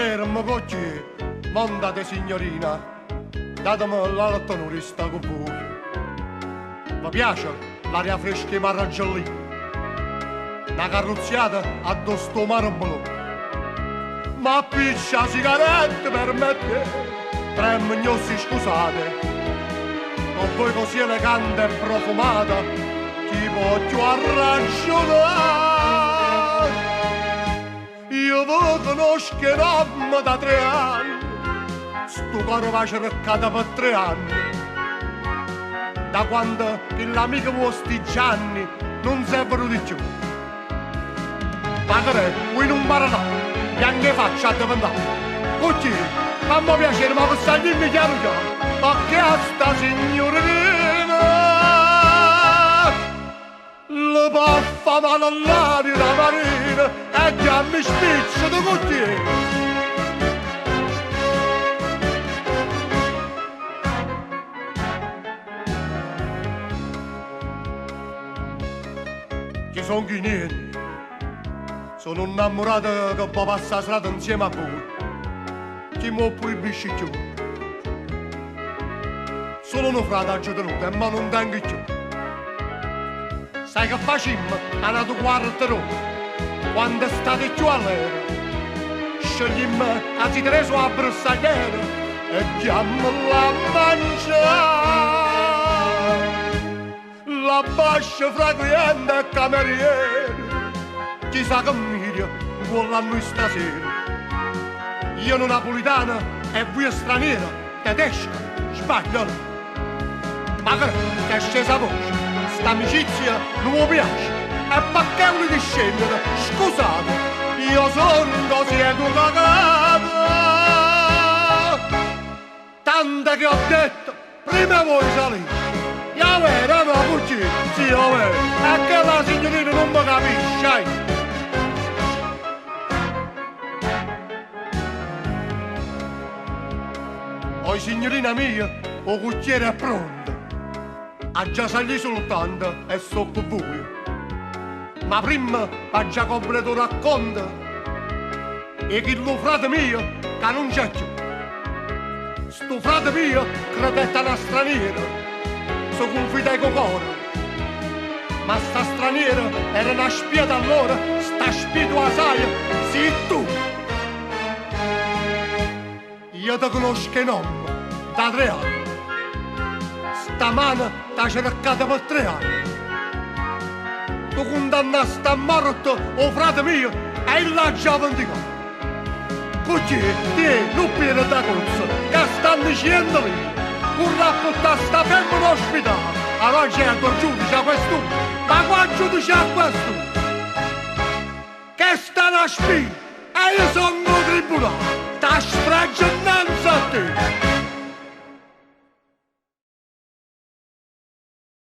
fermo così, montate signorina, datemi la lettonurista con voi. Mi piace l'aria fresca e marraggiallì, una carrozziata addosso sto mare blu. Ma piccia sigarette per me te, tre mignossi scusate, con voi così elegante e profumata, chi voglio arragionare. Io vi conosco che nome da 3 anni, sto coro va cercata per 3 anni, da quando l'amico vostro Gianni non servono di più. Padre, voi non parlate, che anni faccia a diventare? Così, fammi piacere, ma questa dimmi chiaro chiaro, ma che a sta signorina le paffa mano all'aria da marina e che mi spiccia di così. Che son chi niente. Sono innamorato che può passare la strada insieme a voi. Chi mi proibisce più? Sono un fratello tenuto, ma non tengo più. Sai che facciamo? Anato quarto ore. Quando state più all'era, scegliamo a Tereso a bersagliera e chiamala a mangiare. La bascia fra cliente e cameriere, chissà che Mirio vuole a noi stasera. Io non napolitana e voi straniera, tedesca, spagnolo. Ma che è scesa voce, sta amicizia non mi piace. E perché volete scendere? Scusate, io sono così educato. Tanto che ho detto, prima voi salite. Io vera, no, così, sì, io vera. E che la signorina non mi capisce, Oh signorina mia, il cucchiere è pronto. Ha già salito soltanto e sto con voi. Ma prima ha già completo il racconto. E che lo frate mio che non c'è più. Sto frate mio credette una straniera. So confidai con cuore. Ma sta straniera era una spia d'allora. Sta spia tu la sai, sì tu. Io ti conosco il nome, da 3 anni. Stamane t'ha cercata per 3 anni. Tu condannasti a morte o frate mio e il l'ha già vendicato. Così, te, non pieno da corsa, che stanno dicendo lì. Un rapporto sta fermo in ospedale. Allora certo il giudice a quest'uno, ma qua il giudice a quest'uno. Che sta una spia e io sono un tribunale. T'ha sfragio innanzi a te.